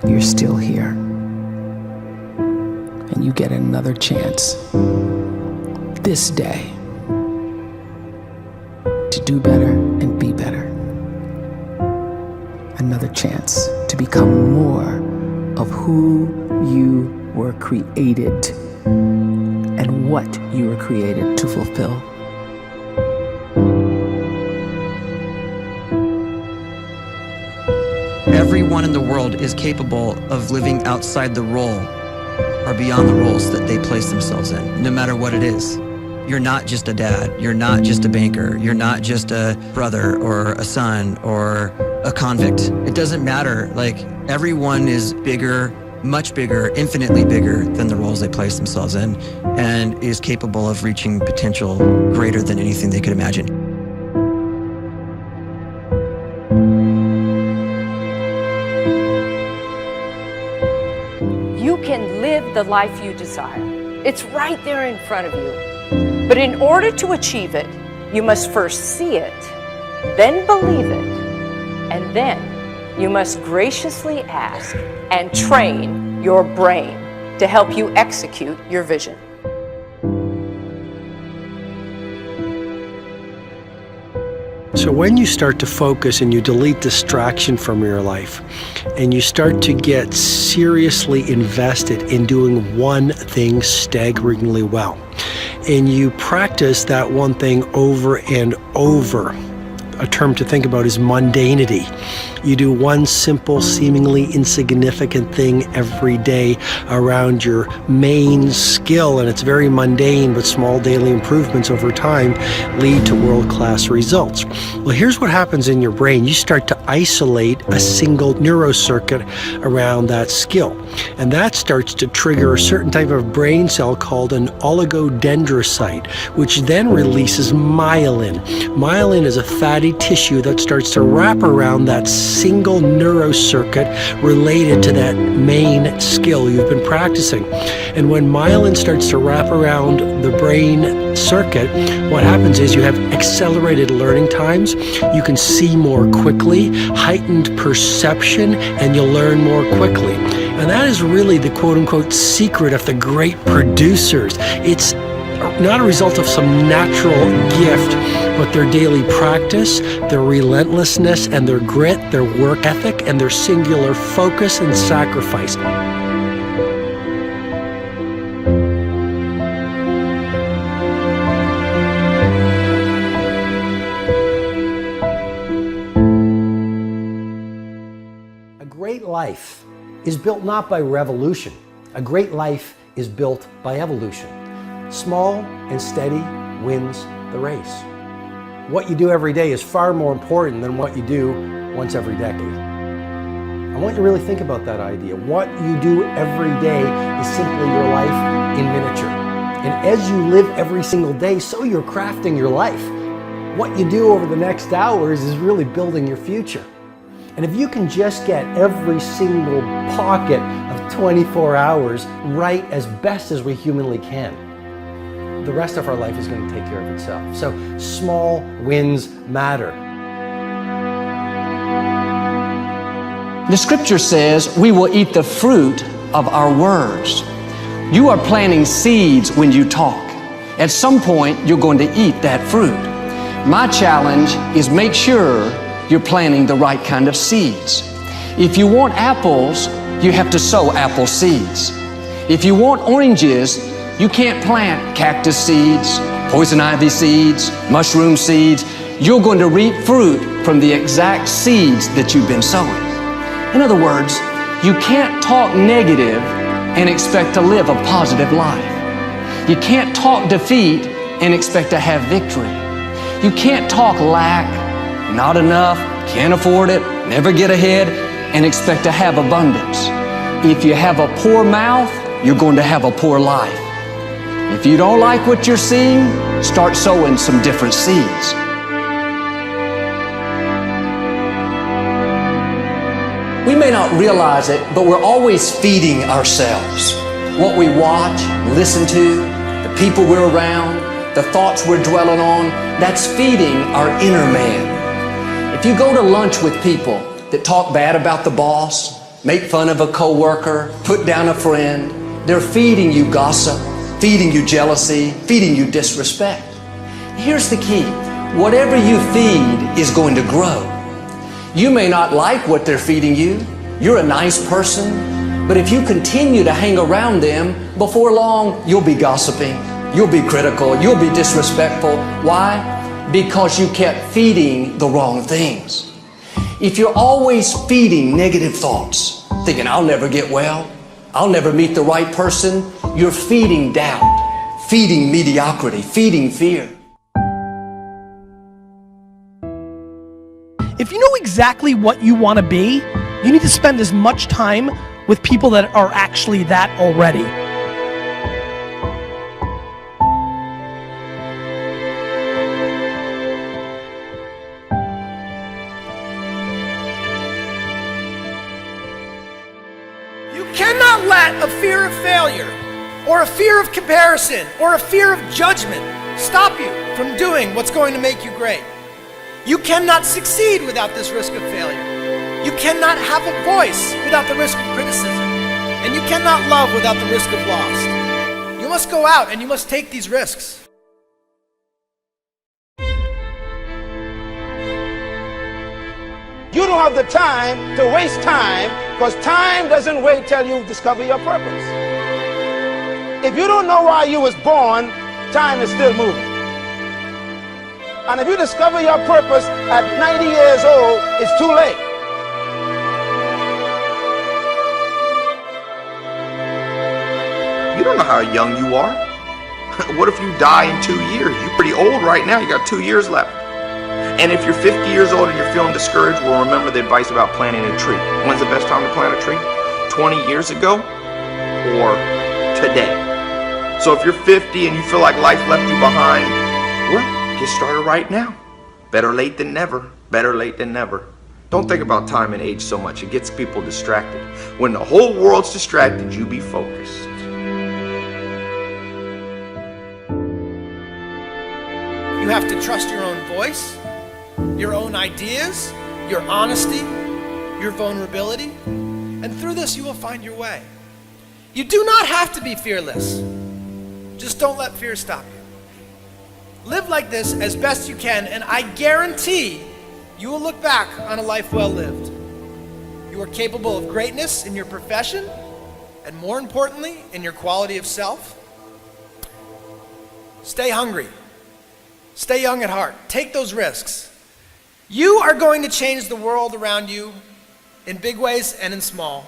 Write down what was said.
you're still here. And you get another chance this day to do better and be better. Another chance to become more of who you were created and what you were created to fulfill. Everyone in the world is capable of living outside the role or beyond the roles that they place themselves in, no matter what it is. You're not just a dad, you're not just a banker, you're not just a brother or a son or a convict. It doesn't matter. Like, everyone is bigger, much bigger, infinitely bigger than the roles they place themselves in, and is capable of reaching potential greater than anything they could imagine. You can live the life you desire. It's right there in front of you. But in order to achieve it, you must first see it, then believe it, and then you must graciously ask and train your brain to help you execute your vision. So when you start to focus and you delete distraction from your life, and you start to get seriously invested in doing one thing staggeringly well, and you practice that one thing over and over, a term to think about is mundanity. You do one simple, seemingly insignificant thing every day around your main skill, and it's very mundane, but small daily improvements over time lead to world-class results. Well, here's what happens in your brain. You start to isolate a single neurocircuit around that skill, and that starts to trigger a certain type of brain cell called an oligodendrocyte, which then releases myelin. Myelin is a fatty tissue that starts to wrap around that single neurocircuit related to that main skill you've been practicing. And when myelin starts to wrap around the brain circuit, what happens is you have accelerated learning times, you can see more quickly, heightened perception, and you'll learn more quickly. And that is really the quote-unquote secret of the great producers. It's not a result of some natural gift, but their daily practice, their relentlessness and their grit, their work ethic, and their singular focus and sacrifice. A great life is built not by revolution. A great life is built by evolution. Small and steady wins the race. What you do every day is far more important than what you do once every decade. I want you to really think about that idea. What you do every day is simply your life in miniature. And as you live every single day, so you're crafting your life. What you do over the next hours is really building your future. And if you can just get every single pocket of 24 hours right as best as we humanly can, the rest of our life is going to take care of itself. So small wins matter. The scripture says we will eat the fruit of our words. You are planting seeds when you talk. At some point, you're going to eat that fruit. My challenge is make sure you're planting the right kind of seeds. If you want apples, you have to sow apple seeds. If you want oranges, you can't plant cactus seeds, poison ivy seeds, mushroom seeds. You're going to reap fruit from the exact seeds that you've been sowing. In other words, you can't talk negative and expect to live a positive life. You can't talk defeat and expect to have victory. You can't talk lack, not enough, can't afford it, never get ahead, and expect to have abundance. If you have a poor mouth, you're going to have a poor life. If you don't like what you're seeing, start sowing some different seeds. We may not realize it, but we're always feeding ourselves. What we watch, listen to, the people we're around, the thoughts we're dwelling on, that's feeding our inner man. If you go to lunch with people that talk bad about the boss, make fun of a coworker, put down a friend. They're feeding you gossip, feeding you jealousy, feeding you disrespect. Here's the key. Whatever you feed is going to grow. You may not like what they're feeding you. You're a nice person, but if you continue to hang around them, before long, you'll be gossiping, you'll be critical, you'll be disrespectful. Why? Because you kept feeding the wrong things. If you're always feeding negative thoughts, thinking, I'll never get well, I'll never meet the right person, you're feeding doubt, feeding mediocrity, feeding fear. If you know exactly what you want to be, you need to spend as much time with people that are actually that already. You cannot let a fear of failure, or a fear of comparison, or a fear of judgment stop you from doing what's going to make you great. You cannot succeed without this risk of failure. You cannot have a voice without the risk of criticism. And you cannot love without the risk of loss. You must go out and you must take these risks. You don't have the time to waste time, because time doesn't wait till you discover your purpose. If you don't know why you was born, time is still moving. And if you discover your purpose at 90 years old, it's too late. You don't know how young you are. What if you die in 2 years? You're pretty old right now. You got 2 years left. And if you're 50 years old and you're feeling discouraged, well, remember the advice about planting a tree. When's the best time to plant a tree? 20 years ago or today? So if you're 50 and you feel like life left you behind, well, get started right now. Better late than never. Better late than never. Don't think about time and age so much. It gets people distracted. When the whole world's distracted, you be focused. You have to trust your own voice, your own ideas, your honesty, your vulnerability, and through this you will find your way. You do not have to be fearless. Just don't let fear stop you. Live like this as best you can, and I guarantee you will look back on a life well lived. You are capable of greatness in your profession, and more importantly, in your quality of self. Stay hungry. Stay young at heart. Take those risks. You are going to change the world around you in big ways and in small.